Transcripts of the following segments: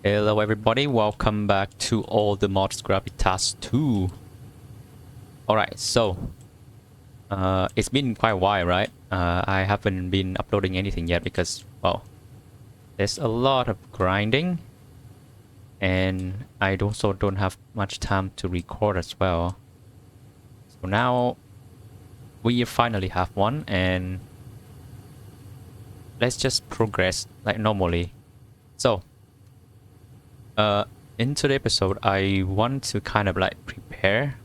Hello everybody, welcome back to all the mods Gravitas 2. Alright, so it's been quite a while, right? I haven't been uploading anything yet because, well, there's a lot of grinding and I also don't have much time to record as well. So now we finally have one, and let's just progress like normally. So in today's episode, I want to kind of like prepare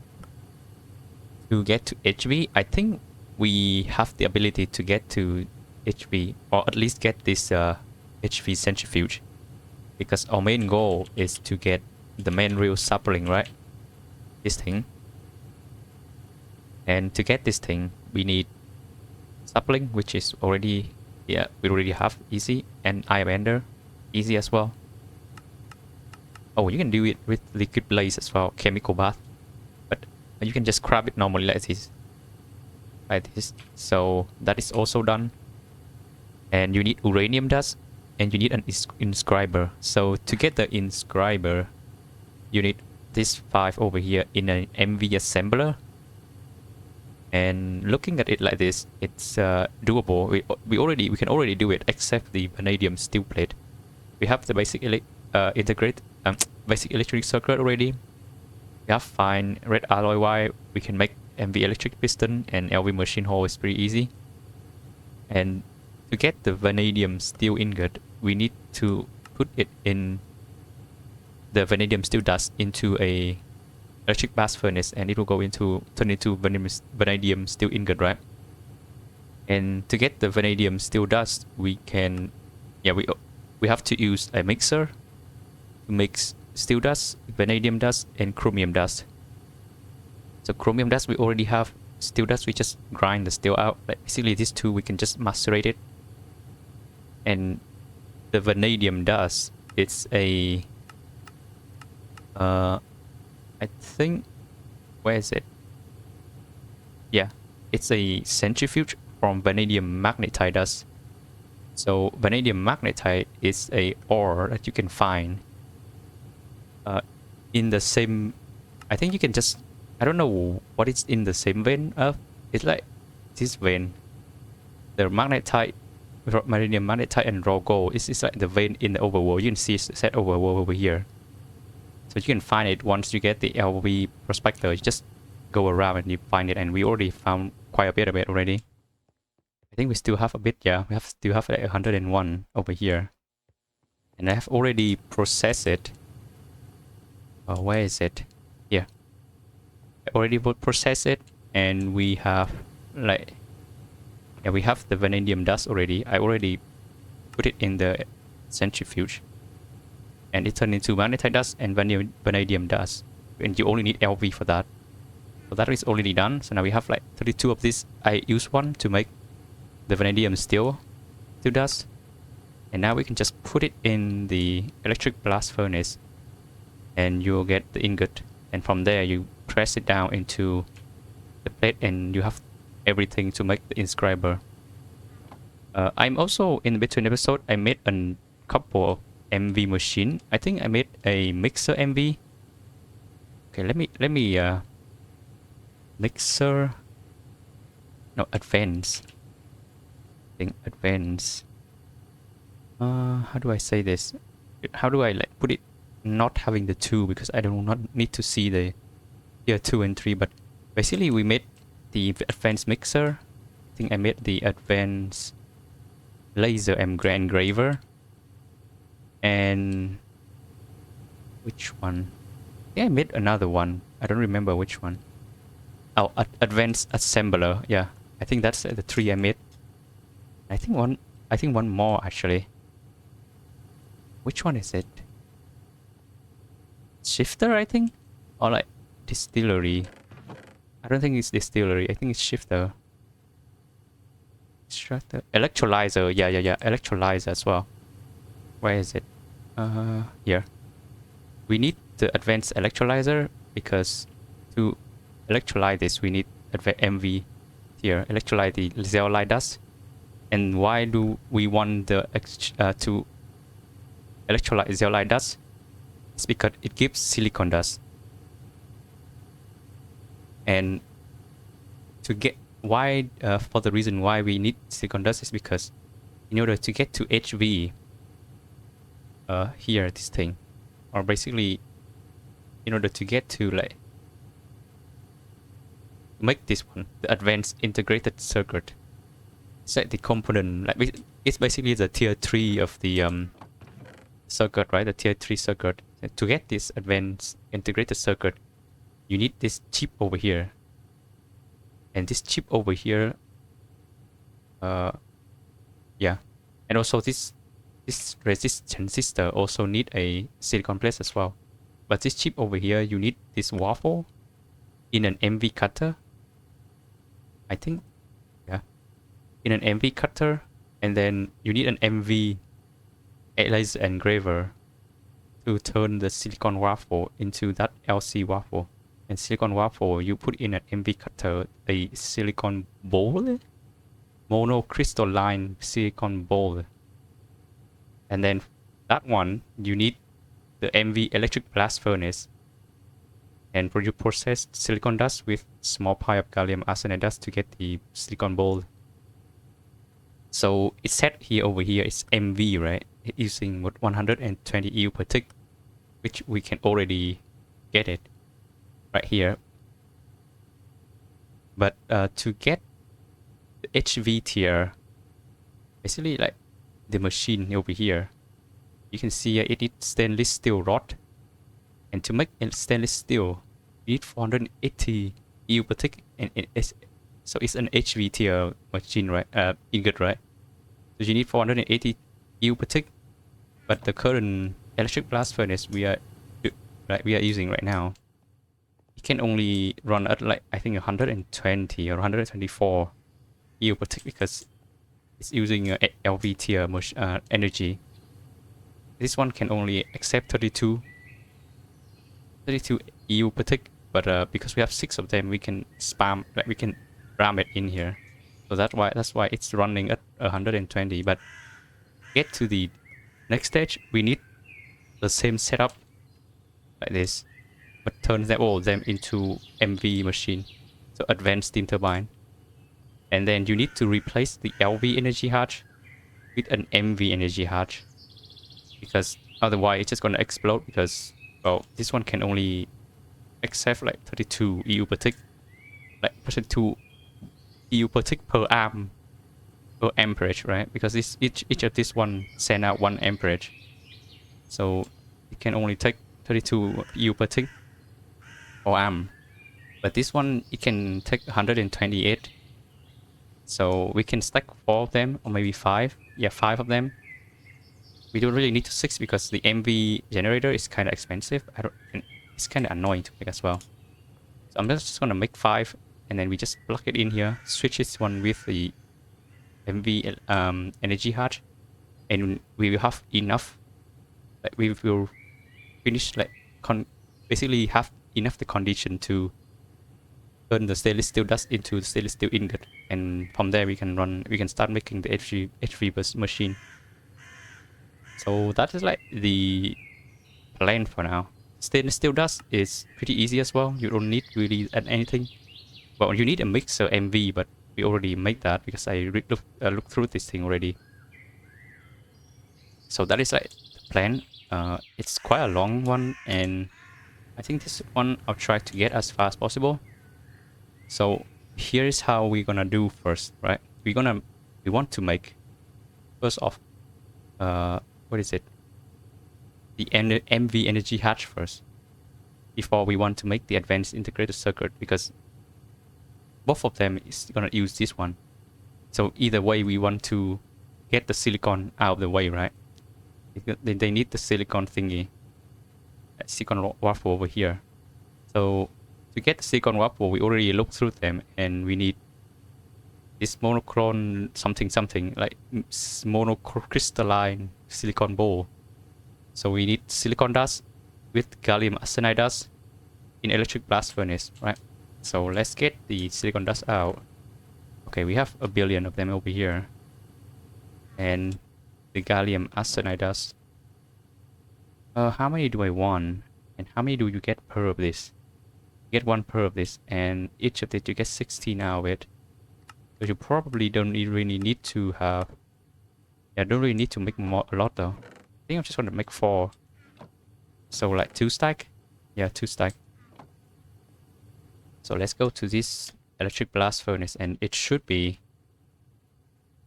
to get to HV. I think we have the ability to get to HV, or at least get this HV centrifuge, because our main goal is to get the main reel sapling, right? This thing. And to get this thing, we need sapling, which is already, yeah, we already have easy, and iron ender, easy as well. Oh, you can do it with liquid blaze as well, chemical bath. But you can just grab it normally like this. Like this. So that is also done. And you need uranium dust, and you need an inscriber. So to get the inscriber, you need this 5 over here in an MV assembler. And looking at it like this, it's doable. We can already do it, except the vanadium steel plate. We have the basic basic electric circuit already. We have fine red alloy wire. We can make MV electric piston, and LV machine hole is pretty easy. And to get the vanadium steel ingot, we need to put it in the vanadium steel dust into a electric blast furnace, and it will turn into vanadium steel ingot, right? And to get the vanadium steel dust, we have to use a mixer to mix steel dust, vanadium dust, and chromium dust. So chromium dust we already have. Steel dust we just grind the steel out. Like basically these two we can just macerate it. And the vanadium dust, it's a I think, where is it? Yeah, it's a centrifuge from vanadium magnetite dust. So vanadium magnetite is a ore that you can find in the same, I think you can just, I don't know what it's in the same vein of. It's like this vein. The magnetite, vanadium magnetite and raw gold is like the vein in the overworld. You can see it's set overworld over here. So you can find it once you get the LV prospector. You just go around and you find it, and we already found quite a bit of it already. I think we still have a bit, yeah. We still have like 101 over here. And I have already processed it. Oh, where is it? Here. I already processed it, and we have like, yeah, we have the vanadium dust already. I already put it in the centrifuge, and it turned into magnetite dust and vanadium dust, and you only need LV for that. So that is already done. So now we have like 32 of this. I use one to make the vanadium steel dust, and now we can just put it in the electric blast furnace, and you'll get the ingot, and from there you press it down into the plate, and you have everything to make the inscriber. I'm also, in between episode, I made a couple of MV machine. I think I made a mixer MV. Okay, let me mixer, no, advance. I think advance. How do I say this? How do I like put it not having the 2, because I do not need to see the tier 2 and 3, but basically we made the advanced mixer. I think I made the advanced laser engraver. And which one? Yeah, I made another one. I don't remember which one. Oh, advanced assembler. Yeah, I think that's the 3 I made. I think one more actually. Which one is it? Shifter, I think, or like distillery. I don't think it's distillery. I think it's shifter. Extractor, electrolyzer. Yeah, electrolyzer as well. Where is it? Here. We need the advanced electrolyzer, because to electrolyte this we need MV here. Electrolyte the zeolite dust. And why do we want the to electrolyte zeolite dust? It's because it gives silicon dust. And to get why, for the reason why we need silicon dust is because in order to get to HV, here, this thing, or basically in order to get to like make this one, the advanced integrated circuit, it's like the component, like it's basically the tier 3 of the circuit, right? The tier 3 circuit. To get this advanced integrated circuit, you need this chip over here, and this chip over here, yeah, and also this resist transistor also need a silicon place as well. But this chip over here, you need this waffle in an MV cutter, I think, yeah, in an MV cutter, and then you need an MV laser engraver to turn the silicon waffle into that LC waffle. And silicon waffle, you put in an MV cutter a silicon bowl, monocrystalline silicon bowl, and then that one you need the MV electric blast furnace, and you process silicon dust with small pile of gallium arsenide dust to get the silicon bowl. So it's set here over here, it's MV, right? Using 120 EU per tick, which we can already get it right here. But to get the HV tier, basically like the machine over here, you can see it is stainless steel rod, and to make stainless steel, you need 480 EU per tick, and so it's an HV tier machine, right? Ingot, right? So you need 480 EU per tick, but the current electric blast furnace we are using right now, it can only run at like I think 120 or 124 EU per tick because it's using LV tier energy. This one can only accept 32 EU per tick, but because we have 6 of them, we can spam, like we can ram it in here. So that's why it's running at 120. But get to the next stage, we need the same setup like this, but turn all of them into MV machine, so advanced steam turbine. And then you need to replace the LV energy hatch with an MV energy hatch, because otherwise it's just gonna explode, because well, this one can only accept like 32 EU per tick, like 32 EU per tick per amperage, right? Because each of this one send out 1 amperage, so it can only take 32 EU per tick or amp. But this one, it can take 128. So we can stack 4 of them, or maybe 5. Yeah, 5 of them. We don't really need to 6 because the MV generator is kind of expensive. It's kind of annoying to make as well. So I'm just gonna make 5, and then we just plug it in here. Switch this one with the MV energy hatch, and we will have enough. Like we will finish like basically have enough the condition to turn the stainless steel dust into the stainless steel ingot, and from there we can start making the HV bus machine. So that is like the plan for now. Stainless steel dust is pretty easy as well. You don't need really add anything. Well, you need a mixer MV, but we already made that because I looked through this thing already. So that is like the plan. It's quite a long one, and I think this one I'll try to get as fast as possible. So here is how we're gonna do first, right? We want to make, first off, what is it? The MV energy hatch first, before we want to make the advanced integrated circuit, because both of them is gonna use this one. So either way, we want to get the silicon out of the way, right? They need the silicon thingy, silicon waffle over here. So to get the silicon waffle, we already looked through them, and we need this monochrome something like monocrystalline silicon bowl. So we need silicon dust with gallium arsenide dust in electric blast furnace, right? So let's get the silicon dust out. Okay, we have 1 billion of them over here, and the gallium arsenide dust. How many do I want? And how many do you get per of this? You get one per of this, and each of this you get 16 out of it. So you probably don't really need to have. Yeah, don't really need to make more, a lot though. I think I'm just gonna make 4. So like 2 stack. Yeah, 2 stack. So let's go to this electric blast furnace, and it should be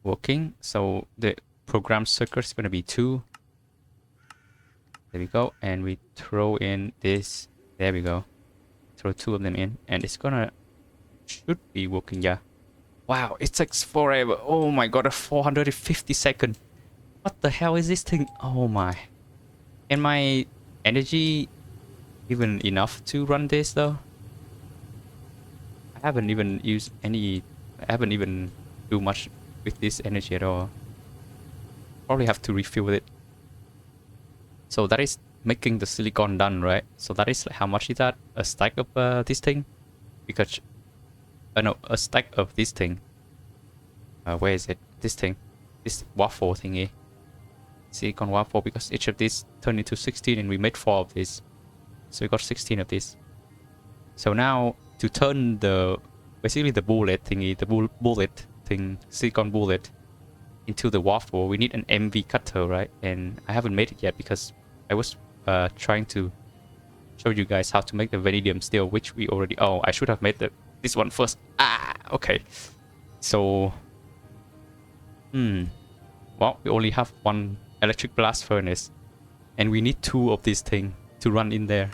working. So the program circuit is gonna be 2. There we go, and we throw in this. There we go. Throw 2 of them in, and it's gonna should be working. Yeah. Wow, it takes forever. Oh my god, a 450 second. What the hell is this thing? Oh my. And my energy even enough to run this though? I haven't even used any. I haven't even do much with this energy at all. Probably have to refill it. So that is making the silicon done, right? So that is how much is that? A stack of this thing? Because no, a stack of this thing. Where is it? This thing, this waffle thingy. Silicon waffle, because each of these turned into 16, and we made 4 of these. So we got 16 of this. So now to turn the basically the bullet thingy, the bullet thing, silicon bullet, into the waffle, we need an MV cutter, right? And I haven't made it yet because I was trying to show you guys how to make the vanadium steel, which we already. Oh, I should have made this one first. Ah, okay. So, well, we only have 1 electric blast furnace, and we need 2 of this thing to run in there.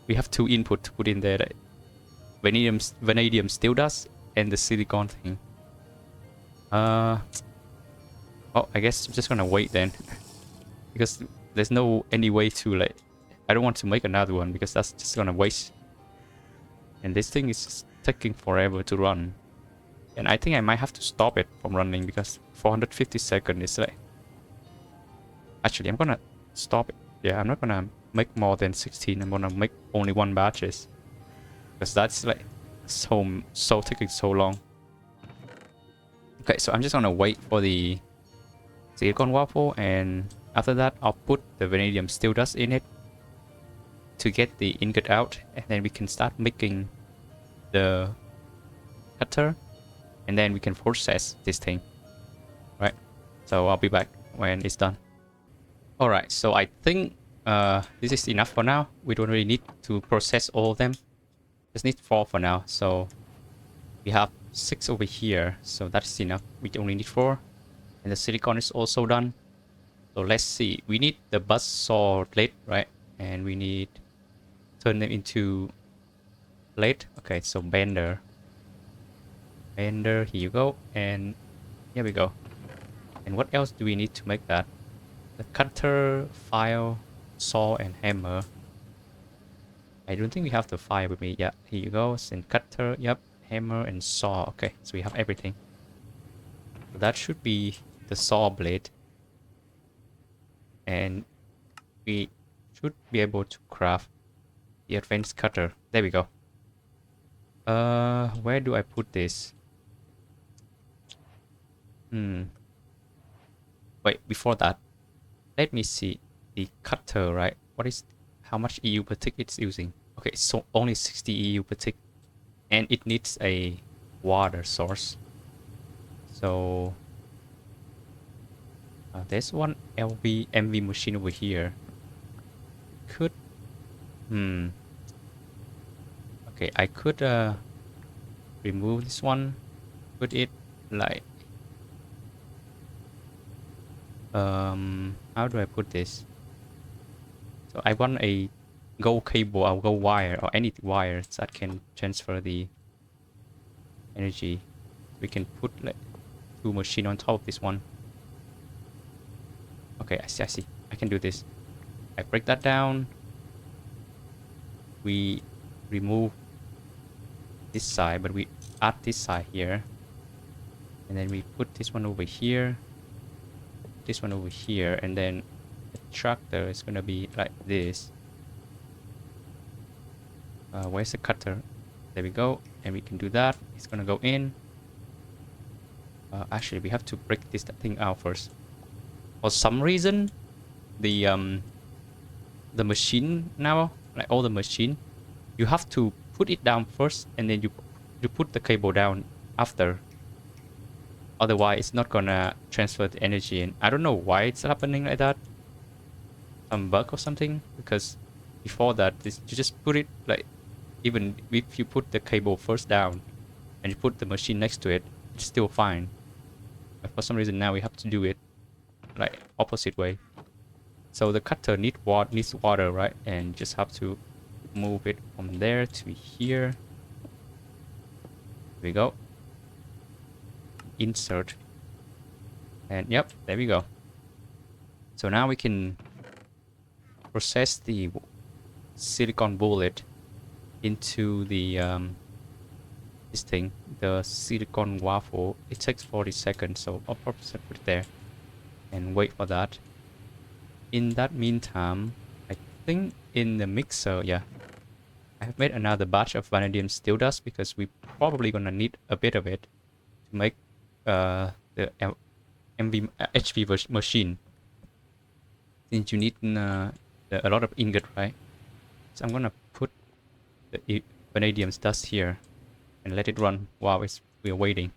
We have 2 input to put in there. Vanadium steel dust and the silicon thing. Oh, I guess I'm just gonna wait then, because there's no any way to like. I don't want to make another one because that's just gonna waste. And this thing is taking forever to run. And I think I might have to stop it from running because 450 seconds is like. Actually, I'm gonna stop it. Yeah, I'm not gonna make more than 16. I'm gonna make only 1 batches because that's like so taking so long. Okay, so I'm just gonna wait for the silicon waffle, and after that I'll put the vanadium steel dust in it to get the ingot out, and then we can start making the cutter, and then we can process this thing, right? So I'll be back when it's done. All right, so I think this is enough for now. We don't really need to process all of them. Just need 4 for now. So we have 6 over here, so that's enough. We only need 4, and the silicon is also done. So let's see. We need the buzz saw plate, right? And we need turn them into plate. Okay, so bender. Here you go, and here we go. And what else do we need to make that? The cutter, file, saw, and hammer. I don't think we have the file with me. Yeah, here you go. And cutter, yep, hammer and saw. Okay, so we have everything. So that should be the saw blade. And we should be able to craft the advanced cutter. There we go. Where do I put this? Wait, before that, let me see the cutter, right? What is, how much EU per tick it's using? Okay, so only 60 EU per tick, and it needs a water source. So there's one MV machine over here. Could, okay, I could remove this one, put it like, how do I put this? So I want a gold cable or gold wire or any wire that can transfer the energy. We can put like 2 machines on top of this one. Okay, I see. I can do this. I break that down. We remove this side, but we add this side here. And then we put this one over here. This one over here, and then the tractor is gonna be like this. Where's the cutter? There we go, and we can do that. It's gonna go in. Actually, we have to break this thing out first. For some reason, the the machine now, like all the machine, you have to put it down first, and then you put the cable down after. Otherwise, it's not gonna transfer the energy. And I don't know why it's happening like that. Some bug or something. Because before that, you just put it like, even if you put the cable first down and you put the machine next to it, it's still fine. But for some reason now we have to do it like opposite way. So the cutter needs water, right? And just have to move it from there to here. There we go. Insert. And yep, there we go. So now we can process the silicon bullet into the this thing, the silicon waffle. It takes 40 seconds, so I'll probably put it there and wait for that. In that meantime, I think in the mixer, yeah, I have made another batch of vanadium steel dust because we're probably gonna need a bit of it to make the HV machine. Since you need a lot of ingot, right? So I'm gonna put the vanadium dust here and let it run while we're waiting.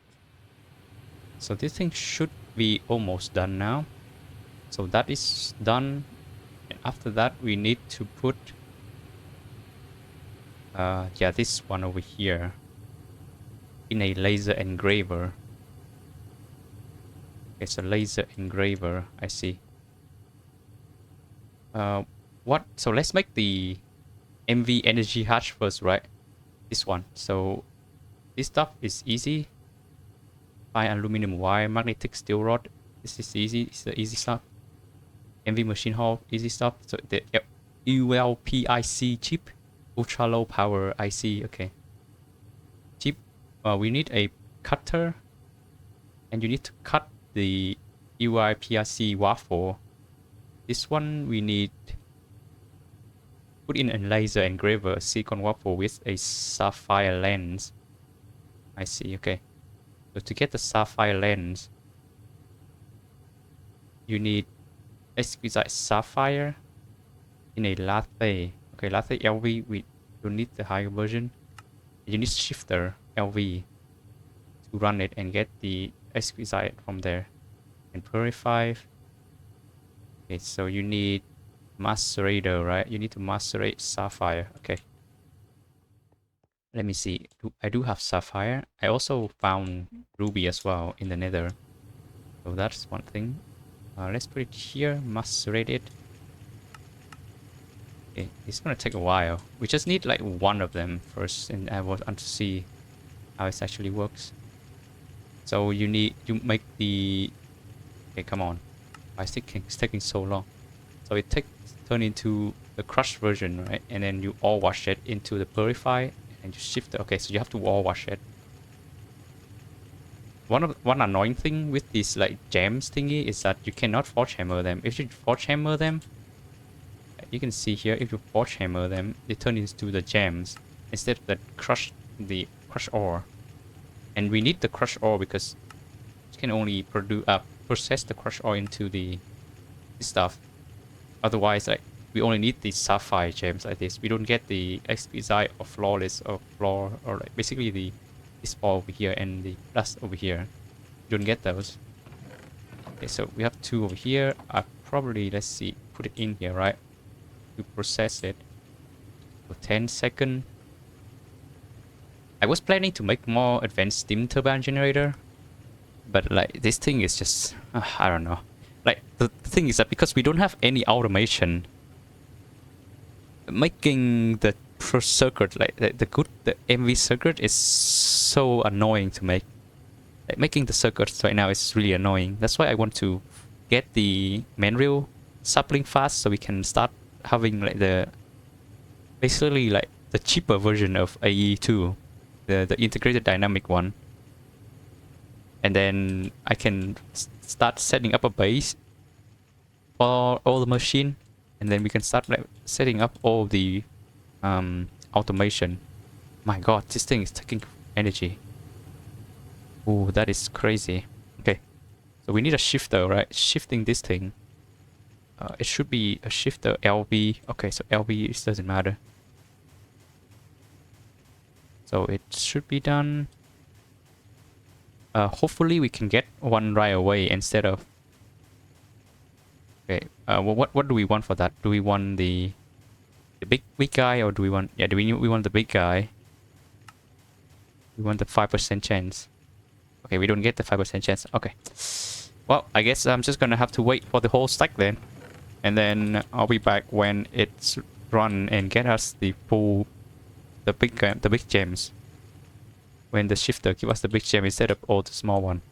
So this thing should be almost done now. So that is done. And after that, we need to put yeah, this one over here in a laser engraver. It's a laser engraver. I see. What? So let's make the MV energy hatch first, right? This one. So this stuff is easy. Fine aluminum wire, magnetic steel rod. This is easy. It's the easy stuff. MV machine hall, easy stuff. So the ULPIC chip, ultra low power IC. Okay. Chip. We need a cutter, and you need to cut the UIPRC waffle. This one we need put in a laser engraver silicon waffle with a sapphire lens. I see. Okay. So to get the sapphire lens, you need exquisite sapphire in a latte. Okay, latte LV. We don't need the higher version. You need shifter LV to run it and get the exquisite from there and purify. Okay, so you need macerator, right? You need to macerate sapphire. Okay. Let me see. I do have sapphire. I also found ruby as well in the nether. So that's one thing. Let's put it here, macerate it. Okay, it's gonna take a while. We just need like one of them first, and I want to see how it actually works. So you make the. Okay, come on. Why is it's taking so long? So it turn into the crushed version, right? And then you all wash it into the purify, and you shift it. Okay, so you have to all wash it. One annoying thing with this like gems thingy is that you cannot forge hammer them. If you forge hammer them, you can see here, if you forge hammer them, they turn into the gems instead of the crushed ore. And we need the crushed ore because you can only process the crushed ore into this stuff. Otherwise, like we only need the sapphire gems like this. We don't get the exquisite or flawless or floor, or like basically this ore over here and the dust over here. You don't get those. Okay, so we have two over here. Probably, let's see, put it in here, right? To process it for 10 seconds. I was planning to make more advanced steam turbine generator, but like this thing is just I don't know. Like the thing is that because we don't have any automation, making the circuit, like the MV circuit is so annoying to make. Like making the circuits right now is really annoying. That's why I want to get the manual sapling fast so we can start having like basically like the cheaper version of AE2, the integrated dynamic one. And then I can start setting up a base for all the machine, and then we can start like setting up all the automation. My god, this thing is taking energy. Ooh, that is crazy. Okay, so we need a shifter, right? Shifting this thing. It should be a shifter LV. Okay, so LV it doesn't matter. So it should be done. Hopefully we can get one right away instead of. Okay. Well, what do we want for that? Do we want the big guy, or do we want? Yeah, we want the big guy? We want the 5% chance. Okay, we don't get the 5% chance. Okay. Well, I guess I'm just gonna have to wait for the whole stack then, and then I'll be back when it's run and get us the big gems. When the shifter give us the big gem instead of all the small one.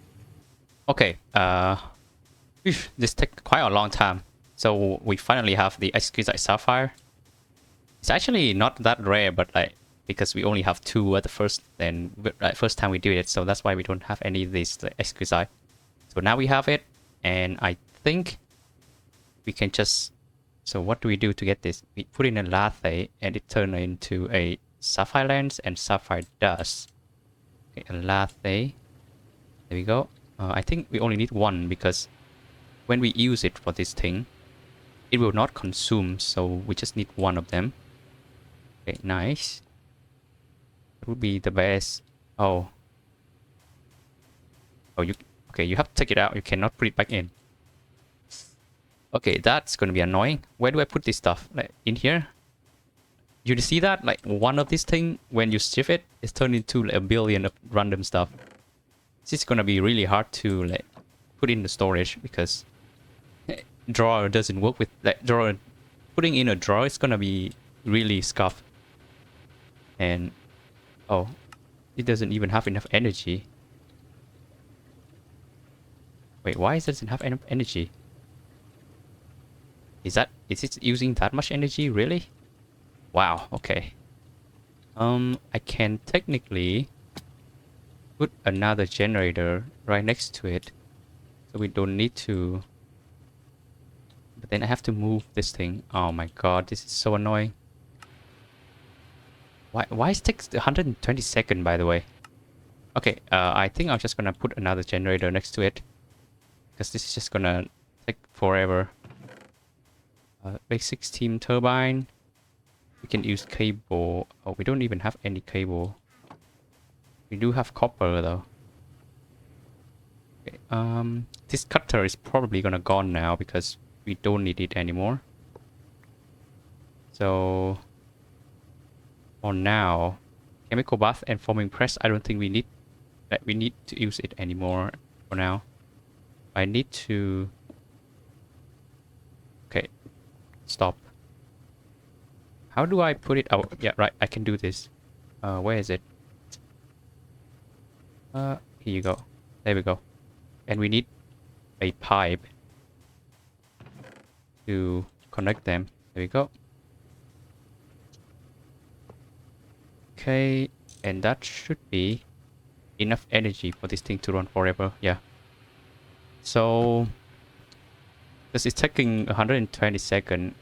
Okay. This took quite a long time. So we finally have the exquisite sapphire. It's actually not that rare, but like because we only have 2 at the first time we do it, so that's why we don't have any of these exquisite. So now we have it, and I think we can just. So what do we do to get this? We put in a latte, and it turns into a sapphire lens and sapphire dust. Okay, a latte. There we go. I think we only need 1 because when we use it for this thing, it will not consume, so we just need 1 of them. Okay, nice. That would be the best. Oh, you okay? You have to take it out. You cannot put it back in. Okay, that's gonna be annoying. Where do I put this stuff? Like in here? You see that? Like one of this thing, when you shift it, it's turned into like a billion of random stuff. This is gonna be really hard to like put in the storage because drawer doesn't work with like drawer. Putting in a drawer is gonna be really scuffed. And oh, it doesn't even have enough energy. Wait, why does it have enough energy? Is it using that much energy really? Wow, okay. I can technically put another generator right next to it, so we don't need to. But then I have to move this thing. Oh my god, this is so annoying. Why it takes 120 seconds, by the way? Okay, I think I'm just gonna put another generator next to it, because this is just gonna take forever. Basic steam turbine. We can use cable. Oh, we don't even have any cable. We do have copper though. Okay, this cutter is probably gonna gone now because we don't need it anymore. So for now, chemical bath and forming press, I don't think we need to use it anymore for now. I need to. Okay, stop. How do I put it out? Yeah, right, I can do this. Where is it? Here you go. There we go. And we need a pipe to connect them. There we go. Okay, and that should be enough energy for this thing to run forever. Yeah. So, because it's taking 120 seconds.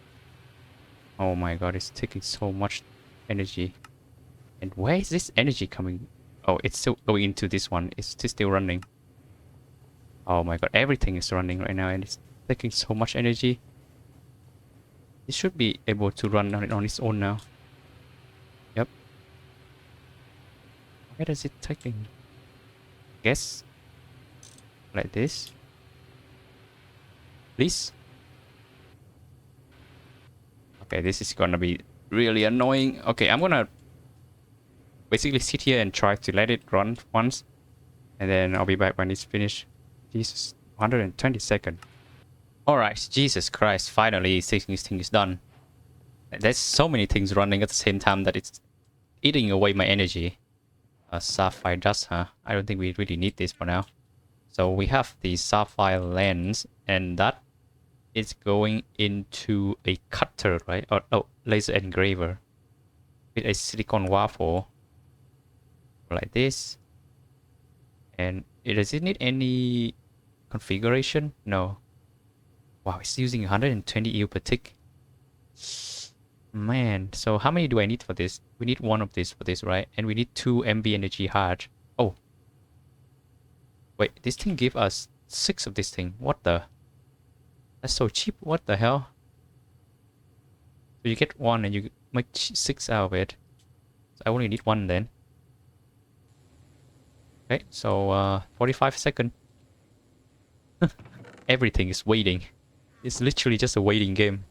Oh my god, it's taking so much energy. And where is this energy coming? Oh, it's still going into this one. It's still running. Oh my god, everything is running right now and it's taking so much energy. It should be able to run on its own now. Yep. Where is it taking? Guess like this. Please. Okay, this is gonna be really annoying. Okay, I'm gonna basically sit here and try to let it run once, and then I'll be back when it's finished. Jesus, 120 seconds. Alright, Jesus Christ, finally this thing is done. There's so many things running at the same time that it's eating away my energy. Sapphire dust, huh? I don't think we really need this for now. So we have the sapphire lens, and that is going into a cutter, right? Or oh, laser engraver with a silicon waffle like this. And does it need any configuration? No. Wow, it's using 120 EU per tick. Man, so how many do I need for this? We need 1 of this for this, right? And we need 2 MB energy hard. Oh. Wait, this thing give us 6 of this thing. What the? That's so cheap. What the hell? So you get one and you make 6 out of it. So I only need one then. Okay, so 45 seconds. Everything is waiting. It's literally just a waiting game.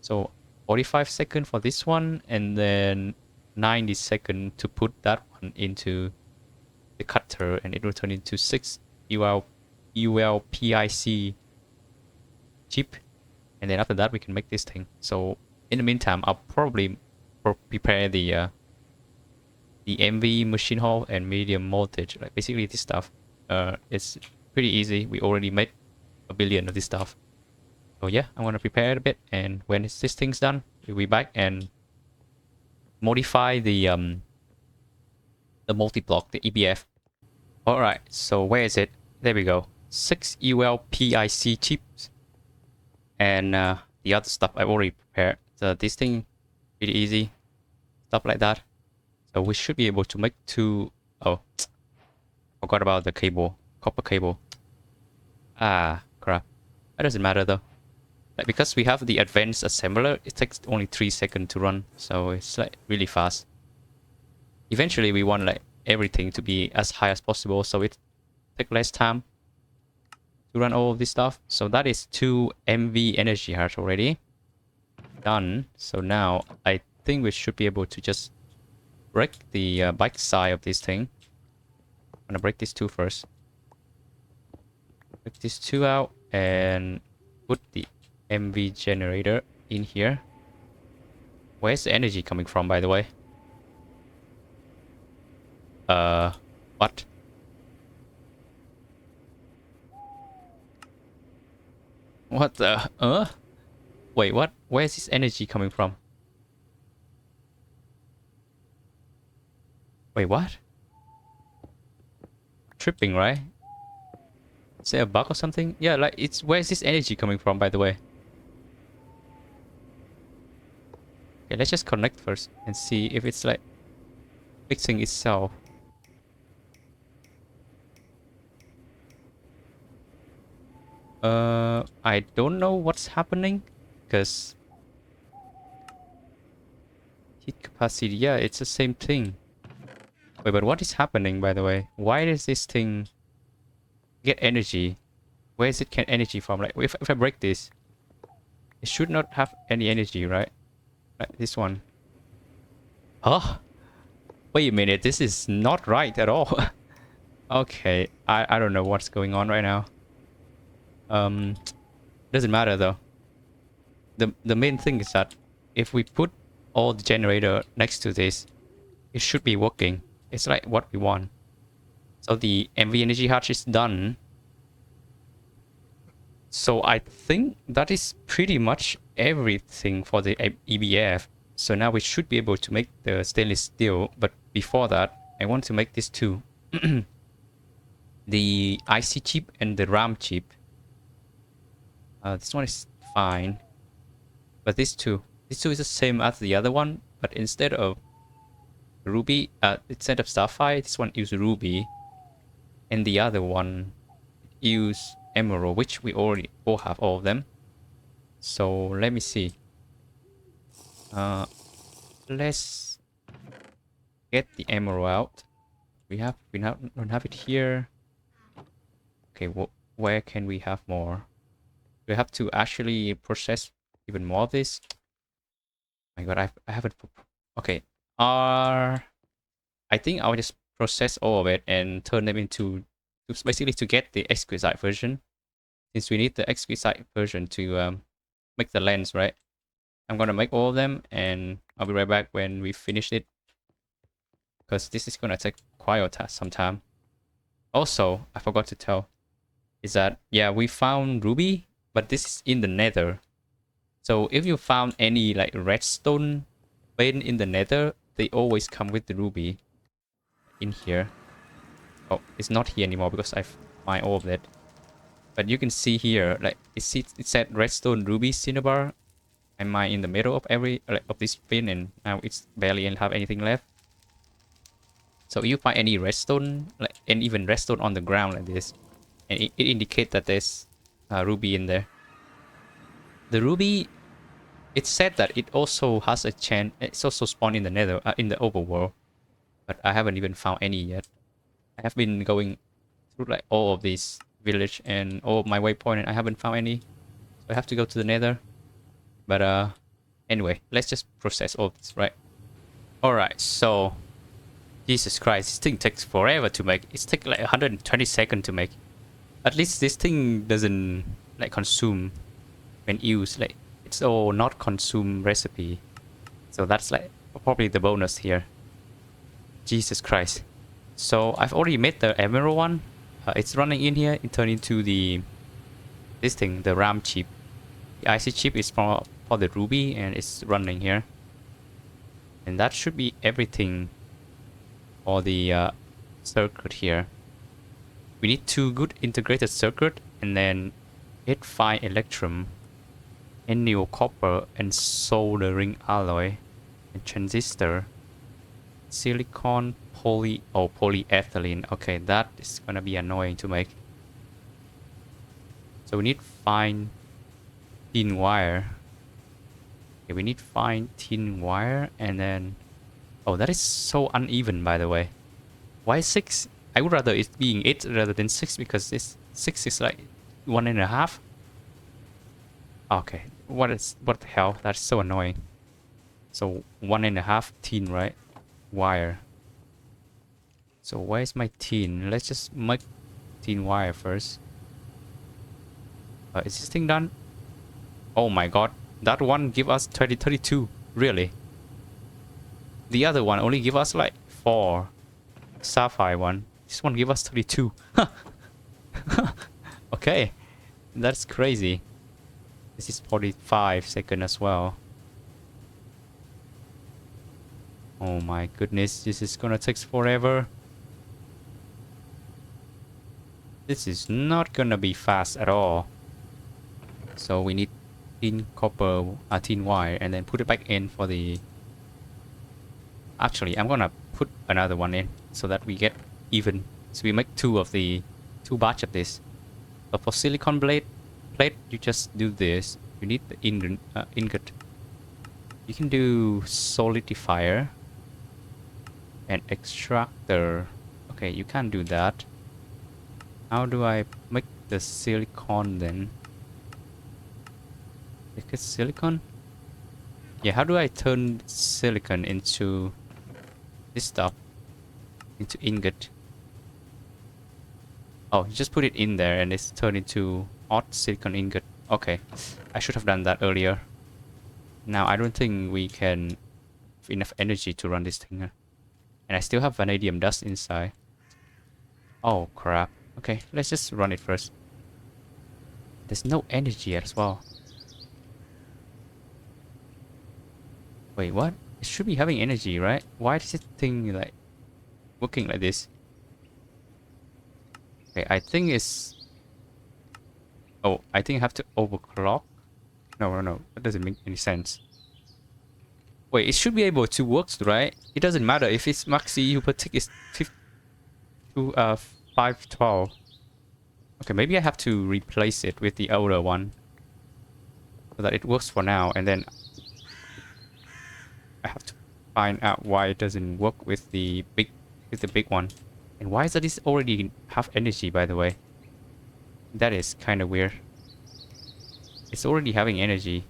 So 45 seconds for this one, and then 90 seconds to put that one into the cutter, and it will turn into 6 ULPIC chip. And then after that we can make this thing. So in the meantime, I'll probably prepare the MV machine hall and medium voltage, like basically this stuff. It's pretty easy. We already made a billion of this stuff. So yeah, I'm gonna prepare it a bit, and when this thing's done, we'll be back and modify the multi-block, the EBF. Alright, so where is it? There we go. 6 ULPIC chips. And the other stuff I've already prepared. So this thing, pretty easy. Stuff like that. So we should be able to make 2... Oh, forgot about the cable. Copper cable. Ah, crap. That doesn't matter though. Like, because we have the advanced assembler, it takes only 3 seconds to run. So it's like really fast. Eventually we want like everything to be as high as possible, so it takes less time to run all of this stuff. So that is 2 MV energy hearts already done. So now I think we should be able to just break the bike side of this thing. I'm gonna break these 2 first. Break these 2 out and put the MV generator in here. Where's the energy coming from, by the way? What? What the? Wait, what? Where's this energy coming from? Wait, what? Tripping, right? Is there a bug or something? Yeah, like, it's... Where's this energy coming from, by the way? Okay, let's just connect first and see if it's, like, fixing itself. I don't know what's happening, because heat capacity, yeah, it's the same thing. Wait, but what is happening, by the way? Why does this thing get energy? Where is it get energy from? Like, if I break this, it should not have any energy, right? Like this one. Huh? Wait a minute, this is not right at all. Okay, I don't know what's going on right now. Doesn't matter though. The main thing is that if we put all the generator next to this, it should be working. It's like what we want. So the MV energy hatch is done. So I think that is pretty much everything for the EBF. So now we should be able to make the stainless steel. But before that, I want to make this too. The IC chip and the RAM chip. This one is fine. But this two is the same as the other one. But instead of Ruby, instead of Sapphire, this one uses Ruby. And the other one use Emerald, which we already all have all of them. So let me see. Let's get the Emerald out. We don't have it here. Okay, where can we have more? We have to actually process even more of this. Oh my god, I haven't. Okay, I think I'll just process all of it and turn them into basically to get the exquisite version. Since we need the exquisite version to make the lens, right? I'm gonna make all of them, and I'll be right back when we finish it, because this is gonna take quite some time. Also, I forgot to tell, is that yeah, we found ruby, but this is in the nether. So if you found any like redstone vein in the nether, they always come with the ruby in here. Oh, it's not here anymore because I've mined all of it. But you can see here, like it said redstone ruby cinnabar. I mine in the middle of every of this vein, and now it's barely have anything left. So if you find any redstone, like and even redstone on the ground like this, and it indicates that there's ruby in there. The ruby, it said that it also has a chance. It's also spawned in the nether, in the overworld, but I haven't even found any yet. I have been going through like all of these village and all of my waypoint, and I haven't found any. So I have to go to the nether. But anyway, let's just process all this, right? All right, so Jesus Christ, this thing takes forever to make. It's take like 120 seconds to make. At least this thing doesn't like consume when used. Like it's all not consume recipe. So that's like probably the bonus here. Jesus Christ. So I've already made the emerald one. It's running in here. It turned into this thing, the RAM chip. The IC chip is for the ruby, and it's running here. And that should be everything for the circuit here. We need 2 good integrated circuit, and then 8 fine electrum, anneal copper, and soldering alloy, and transistor, silicon, polyethylene. Okay, that is gonna be annoying to make. So we need fine thin wire. Okay, we need fine thin wire, and then that is so uneven, by the way. Why 6? I would rather it being 8 rather than 6, because this 6 is like 1.5. Okay, what the hell? That's so annoying. So 1.5 tin, right? Wire. So where's my tin? Let's just make tin wire first. Is this thing done? Oh my god, that one give us 32. Really? The other one only give us like 4. Sapphire one. This one give us 32. Okay, that's crazy. This is 45 seconds as well. Oh my goodness, this is gonna take forever. This is not gonna be fast at all. So we need tin copper, tin wire, and then put it back in for the... Actually, I'm gonna put another one in so that we get even. So we make 2 batch of this. But for silicon plate, you just do this. You need the ingot. You can do solidifier and extractor. Okay, you can't do that. How do I make the silicon then? Make it silicon? Yeah, how do I turn silicon into this stuff? Into ingot? Oh, you just put it in there and it's turned into hot silicon ingot. Okay, I should have done that earlier. Now I don't think we can have enough energy to run this thing. And I still have vanadium dust inside. Oh crap. Okay, let's just run it first. There's no energy as well. Wait, what? It should be having energy, right? Why is this thing like working like this? Okay, I think it's... Oh, I think I have to overclock. No. That doesn't make any sense. Wait, it should be able to work, right? It doesn't matter if its maxi per tick is 512. Okay, maybe I have to replace it with the older one so that it works for now, and then I have to find out why it doesn't work with the big one. And why does this already have energy, by the way? That is kind of weird. It's already having energy.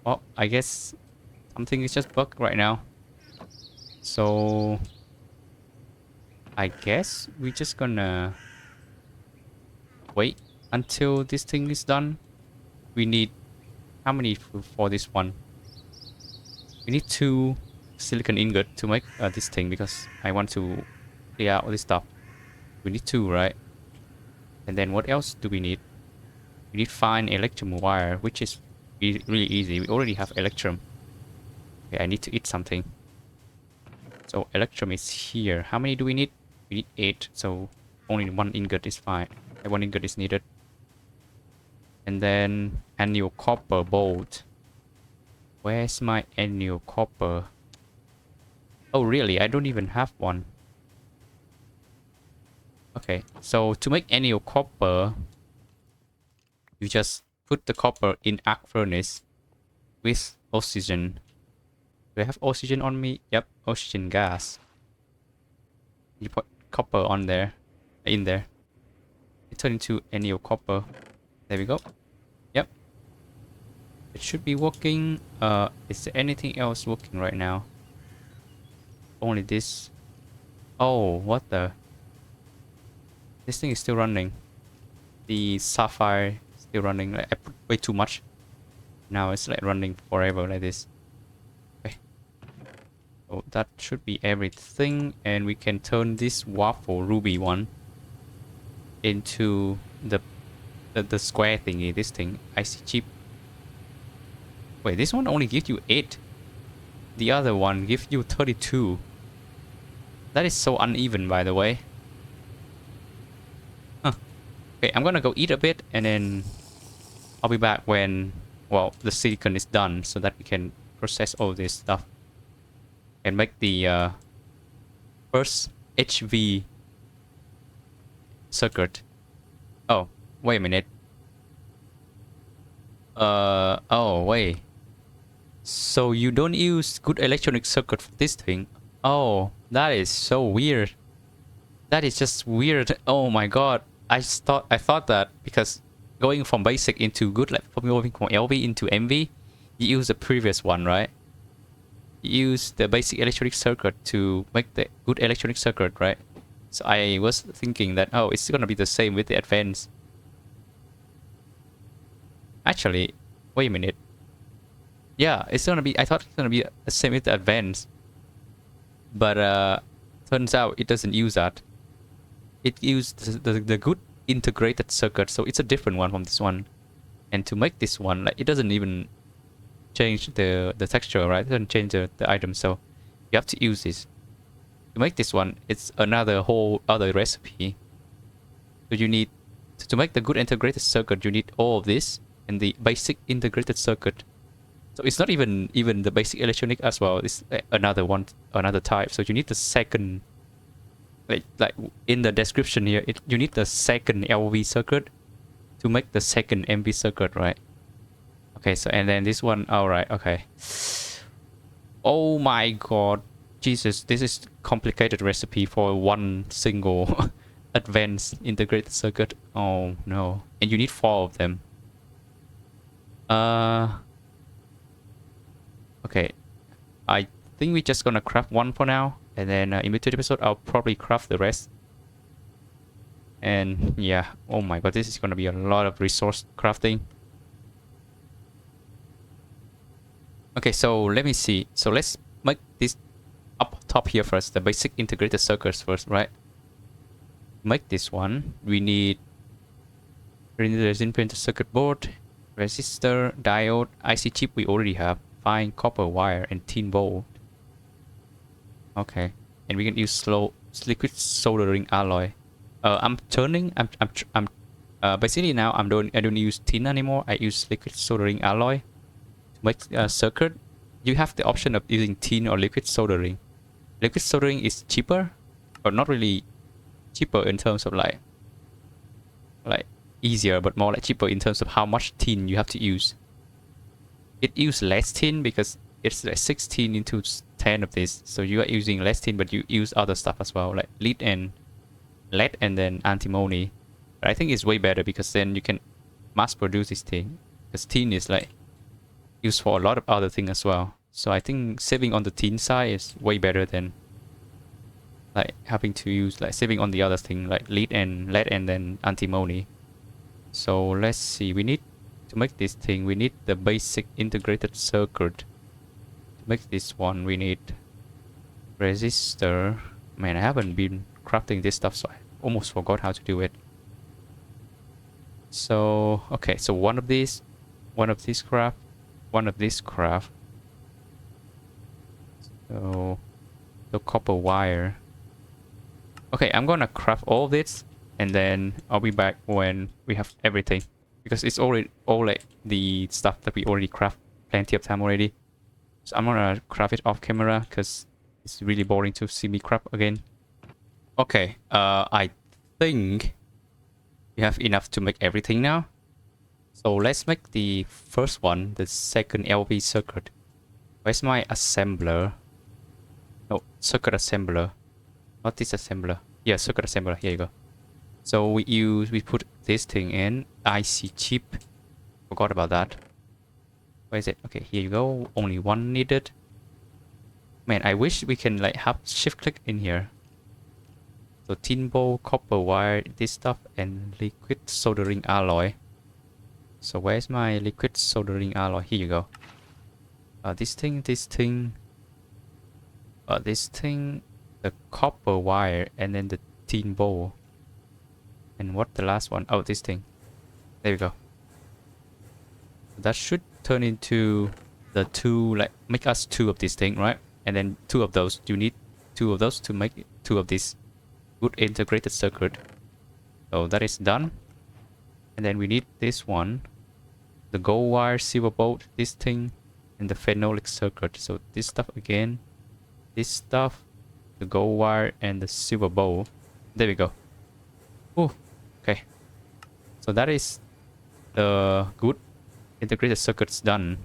Well, I guess something is just bugged right now. So I guess we're just gonna wait until this thing is done. We need how many for this one? We need 2 silicon ingot to make this thing, because I want to clear out all this stuff. We need 2, right? And then what else do we need? We need fine electrum wire, which is really easy. We already have electrum. Okay, I need to eat something. So electrum is here. How many do we need? We need 8, so only 1 ingot is fine. 1 ingot is needed. And then annual copper bolt. Where's my annual copper? Oh really? I don't even have one. Okay, so to make anneal copper, you just put the copper in arc furnace with oxygen. Do I have oxygen on me? Yep, oxygen gas. You put copper on there, in there. It turns into anneal copper. There we go. Yep. It should be working. Is there anything else working right now? Only this. Oh, what the? This thing is still running. The sapphire is still running. Like, I put way too much. Now it's like running forever like this. Okay. So that should be everything, and we can turn this waffle ruby one into the square thingy. This thing, icy chip. Wait, this one only gives you 8. The other one gives you 32. That is so uneven, by the way. Huh. Okay, I'm gonna go eat a bit, and then I'll be back when, well, the silicon is done, so that we can process all this stuff and make the first HV circuit. Oh, wait a minute. Oh, wait. So you don't use good electronic circuit for this thing? Oh, that is so weird. That is just weird. Oh my god. I thought that because going from basic into good, like moving from LV into MV, you use the previous one, right? You use the basic electronic circuit to make the good electronic circuit, right? So I was thinking that, oh, it's gonna be the same with the advanced. Actually, wait a minute. Yeah, it's gonna be, I thought it's gonna be the same with the advanced. But turns out it doesn't use that. It used the good integrated circuit, so it's a different one from this one. And to make this one, like, it doesn't even change the texture, right? It doesn't change the item, so you have to use this. To make this one, it's another whole other recipe. So you need, to make the good integrated circuit, you need all of this and the basic integrated circuit. So it's not even the basic electronic as well. It's another one, another type. So you need the second, like in the description here, you need the second LV circuit to make the second MV circuit, right? Okay, so and then this one, all right, okay. Oh my god, Jesus, this is complicated recipe for one single advanced integrated circuit. Oh no, and you need 4 of them. Okay, I think we're just gonna craft one for now, and then in between episode I'll probably craft the rest. And yeah, oh my god, this is gonna be a lot of resource crafting. Okay, so let me see. So let's make this up top here first, the basic integrated circuits first, right? Make this one, we need resin printed circuit board, resistor, diode, IC chip we already have, fine copper wire, and tin bolt. Okay, and we can use liquid soldering alloy. I'm basically now I don't use tin anymore. I use liquid soldering alloy to make a circuit. You have the option of using tin or liquid soldering. Liquid soldering is cheaper, or not really cheaper in terms of like easier, but more like cheaper in terms of how much tin you have to use. It uses less tin because it's like 16 into 10 of this, so you are using less tin, but you use other stuff as well, like lead and then antimony. But I think it's way better because then you can mass produce this thing, because tin is like used for a lot of other things as well. So I think saving on the tin side is way better than like having to use like saving on the other thing like lead and then antimony. So let's see, we need to make this thing, we need the basic integrated circuit. To make this one we need resistor. Man, I haven't been crafting this stuff, so I almost forgot how to do it. So okay, so one of these craft, one of this craft. So copper wire. Okay, I'm gonna craft all this, and then I'll be back when we have everything, because it's already all like the stuff that we already craft plenty of time already. So I'm gonna craft it off camera because it's really boring to see me craft again. Okay, I think we have enough to make everything now. So let's make the first one, the second LV circuit. Where's my assembler? No, circuit assembler. Not this assembler. Yeah, circuit assembler. Here you go. So we put this thing in IC chip. Forgot about that. Where is it? Okay, here you go. Only one needed. Man, I wish we can like have shift click in here. So tin bowl, copper wire, this stuff, and liquid soldering alloy. So where's my liquid soldering alloy? Here you go. This thing, the copper wire, and then the tin bowl. And what the last one? Oh, this thing. There we go. That should turn into the two, like make us two of this thing, right? And then two of those. You need two of those to make two of this good integrated circuit. So that is done. And then we need this one, the gold wire, silver bolt, this thing, and the phenolic circuit. So this stuff again, this stuff, the gold wire, and the silver bowl. There we go. Oh, okay. So that is the good integrated circuits done.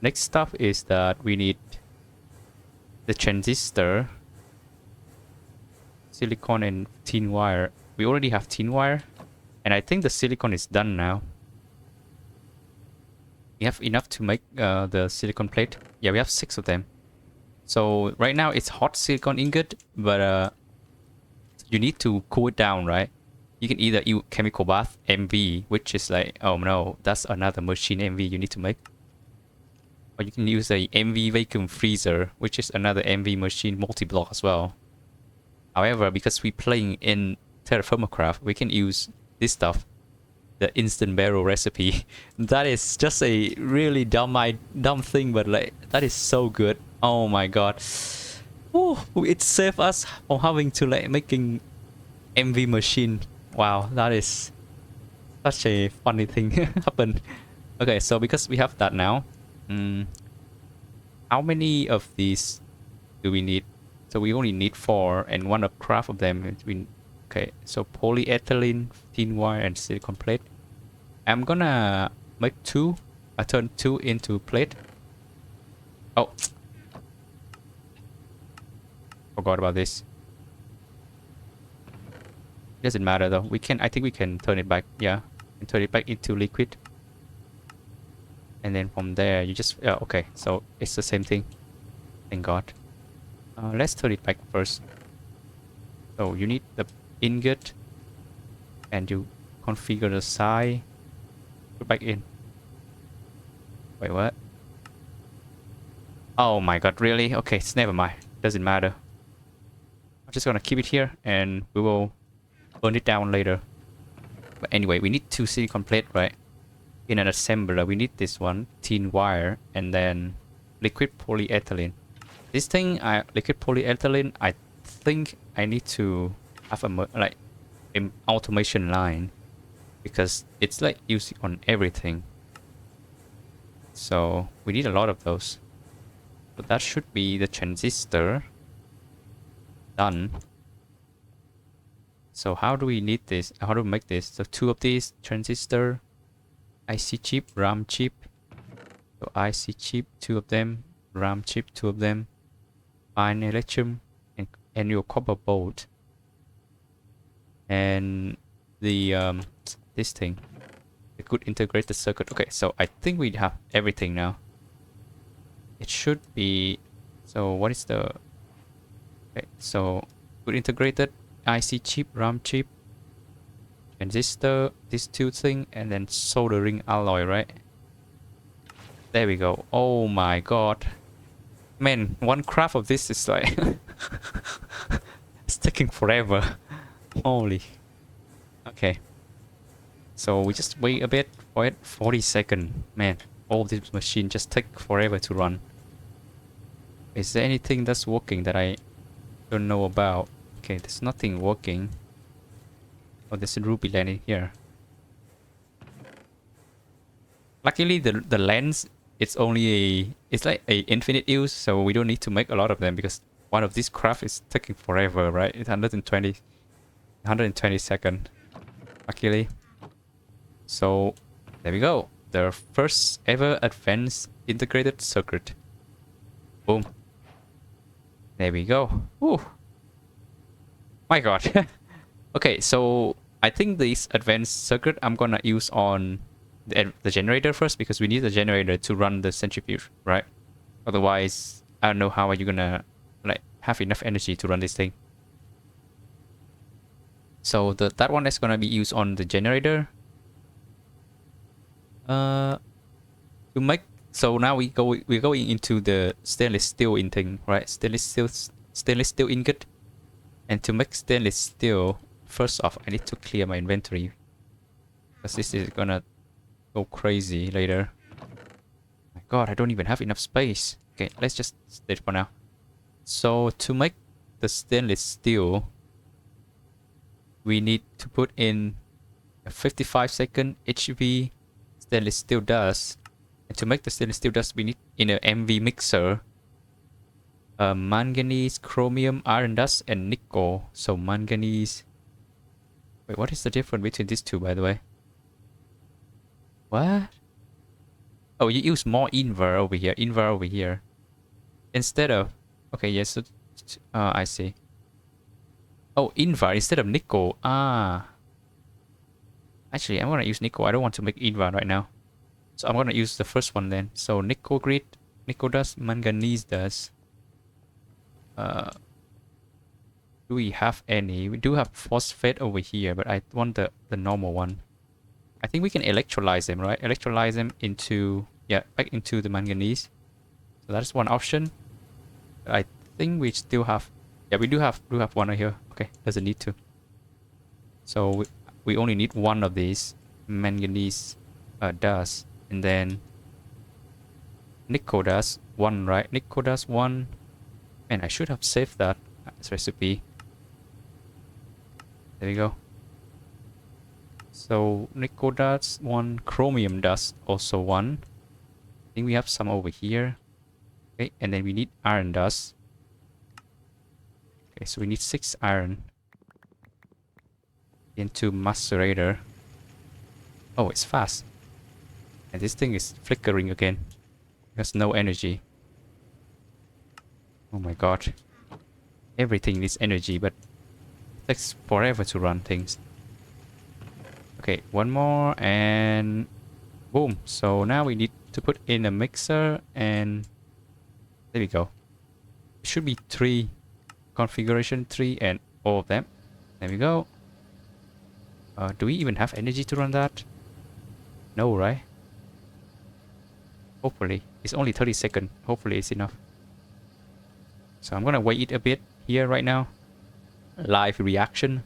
Next stuff is that we need the transistor, silicon, and tin wire. We already have tin wire, and I think the silicon is done now. We have enough to make the silicon plate. Yeah, we have 6 of them. So right now it's hot silicon ingot, but you need to cool it down, right? You can either use chemical bath MV, which is like, oh no, that's another machine MV you need to make. Or you can use a MV vacuum freezer, which is another MV machine multi-block as well. However, because we're playing in Terrafirma Craft, we can use this stuff, the instant barrel recipe. That is just a really dumb thing, but like that is so good. Oh my god. Oh, it saved us from having to like making MV machine. Wow, that is such a funny thing happened. Okay, so because we have that now, how many of these do we need? So we only need 4, and one of craft of them. Okay, so polyethylene, tin wire, and silicon plate. I'm gonna make 2. I turn 2 into plate. Oh, forgot about this. Doesn't matter though. I think we can turn it back. Yeah, and turn it back into liquid. And then from there, you just okay. So it's the same thing. Thank God. Let's turn it back first. So you need the ingot, and you configure the size. Put back in. Wait, what? Oh my god, really? Okay, it's never mind. Doesn't matter. I'm just gonna keep it here, and we will burn it down later. But anyway, we need 2 silicon plate, right? In an assembler, we need this one, tin wire, and then liquid polyethylene. This thing, liquid polyethylene, I think I need to have an automation line, because it's like used on everything. So we need a lot of those. But that should be the transistor done. So how do we need this? How do we make this? So 2 of these transistor, IC chip, RAM chip. So IC chip, 2 of them, RAM chip, 2 of them, fine electrum, and your copper bolt, and the this thing, the good integrated circuit. Okay, so I think we have everything now. It should be. So what is the? Okay, so good integrated IC chip, RAM chip, transistor, these 2 things, and then soldering alloy, right? There we go. Oh my god. Man, one craft of this is like it's taking forever. Holy. Okay. So we just wait a bit for it. 40 seconds. Man, all this machine just take forever to run. Is there anything that's working that I don't know about? Okay, there's nothing working. Oh, there's a ruby land in here. Luckily, the lens, it's like a infinite use, so we don't need to make a lot of them, because one of these craft is taking forever, right? It's 120 120 second, luckily. So there we go. The first ever advanced integrated circuit. Boom. There we go. Woo. My god. Okay, so I think this advanced circuit I'm gonna use on the generator first, because we need the generator to run the centrifuge, right? Otherwise, I don't know how are you gonna like have enough energy to run this thing. So that one is gonna be used on the generator. To make, so now we're going into the stainless steel in thing, right? Stainless steel ingot. And to make stainless steel, first off, I need to clear my inventory, because this is gonna go crazy later. My god, I don't even have enough space. Okay, let's just stay for now. So to make the stainless steel, we need to put in a 55-second HV stainless steel dust. And to make the stainless steel dust, we need in an MV mixer manganese, chromium, iron dust, and nickel. So manganese. Wait, what is the difference between these two, by the way? What? Oh, you use more invar over here. Invar over here. Instead of... Okay, yes. So, I see. Oh, invar instead of nickel. Ah. Actually, I'm gonna use nickel. I don't want to make invar right now. So I'm gonna use the first one then. So nickel grit, nickel dust, manganese dust. Do we have any? We do have phosphate over here, but I want the normal one. I think we can electrolyze them, right? Electrolyze them into, yeah, back into the manganese. So that's one option. But I think we still have, yeah, we do have one right here. Okay, doesn't need to. So we only need one of these manganese dust, and then nickel dust one, right? Nickel dust one. And I should have saved that as recipe. There we go. So nickel dust one, chromium dust also one. I think we have some over here. Okay, and then we need iron dust. Okay, so we need 6 iron into macerator. Oh, it's fast. And this thing is flickering again. There's no energy. Oh my god. Everything needs energy, but it takes forever to run things. Okay, one more and boom. So now we need to put in a mixer, and there we go. It should be 3 configuration, 3 and all of them. There we go. Do we even have energy to run that? No, right? Hopefully. It's only 30 seconds. Hopefully it's enough. So I'm gonna wait it a bit here right now. Live reaction.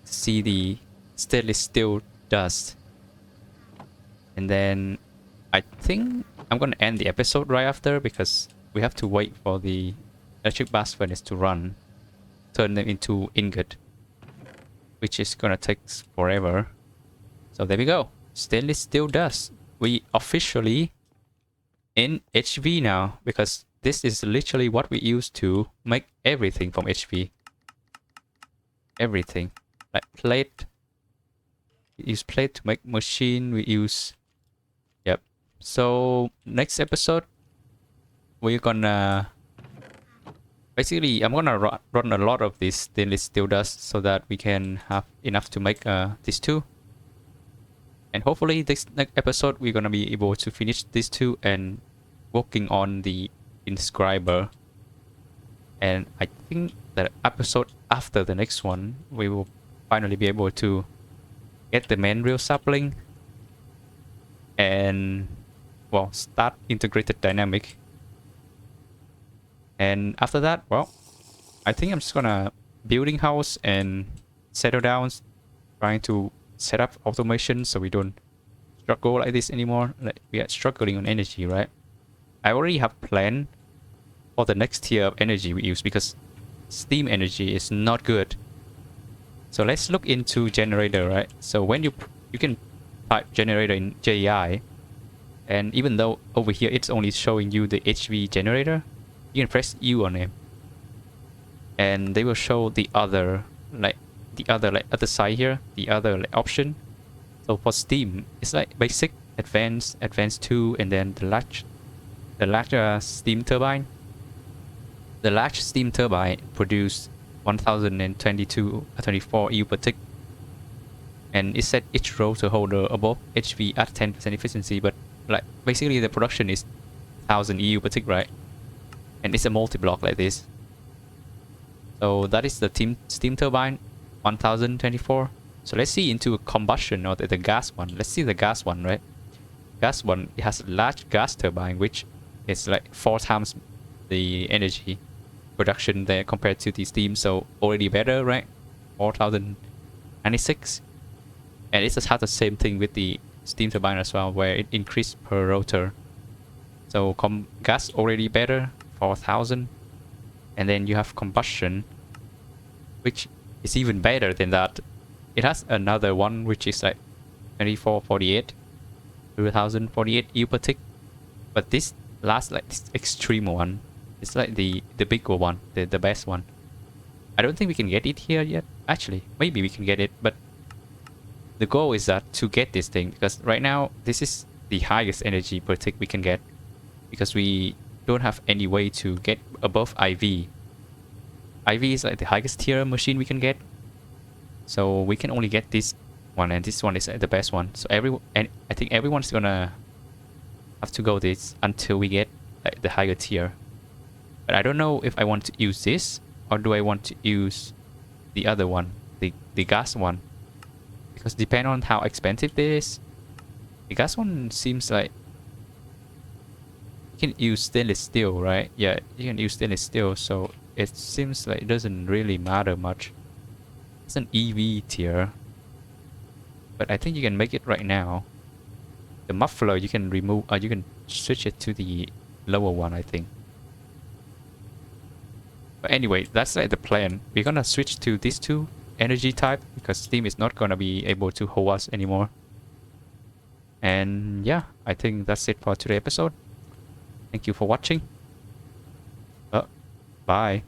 See the stainless steel dust. And then I think I'm gonna end the episode right after, because we have to wait for the electric blast furnace to run. Turn them into ingot, which is gonna take forever. So there we go. Stainless steel dust. We officially in HV now, because this is literally what we use to make everything from HV. Everything. Like plate. We use plate to make machine. We use... Yep. So next episode, we're gonna... Basically, I'm gonna run a lot of this stainless steel dust so that we can have enough to make these two. And hopefully this next episode, we're gonna be able to finish these two and working on the inscriber. And I think the episode after the next one, we will finally be able to get the main rail sapling and, well, start integrated dynamic. And after that, well, I think I'm just gonna building house and settle down, trying to set up automation so we don't struggle like this anymore. Like we are struggling on energy, right? I already have planned for the next tier of energy we use, because steam energy is not good. So let's look into generator, right? So when you can type generator in JEI, and even though over here it's only showing you the HV generator, you can press U on it, and they will show the other, like the other like other side here, the other like option. So for steam, it's like basic, advanced, advanced 2, and then the large steam turbine. The large steam turbine produce 1024 EU per tick, and it set each rotor holder above HV at 10% efficiency. But like basically the production is 1000 EU per tick, right? And it's a multi-block like this. So that is the steam turbine 1024. So let's see into a combustion or the gas one. Let's see the gas one, right? Gas one, it has a large gas turbine, which is like 4 times the energy production there compared to the steam. So already better, right? 4096. And it just has the same thing with the steam turbine as well, where it increased per rotor. So gas already better, 4000. And then you have combustion, which is even better than that. It has another one which is like 2448, 2048 EU per tick. But this last like this extreme one, it's like the bigger one, the best one. I don't think we can get it here yet. Actually, maybe we can get it, but the goal is that to get this thing, because right now this is the highest energy per tick we can get, because we don't have any way to get above IV. IV is like the highest tier machine we can get, so we can only get this one, and this one is the best one. So I think everyone's gonna have to go this until we get like the higher tier. But I don't know if I want to use this or do I want to use the other one, the gas one, because depending on how expensive this is. The gas one seems like you can use stainless steel, right? Yeah, you can use stainless steel, so it seems like it doesn't really matter much. It's an EV tier, but I think you can make it right now. The muffler you can remove, you can switch it to the lower one, I think. But anyway, that's like the plan. We're gonna switch to these two energy type because steam is not gonna be able to hold us anymore. And yeah, I think that's it for today's episode. Thank you for watching. Bye.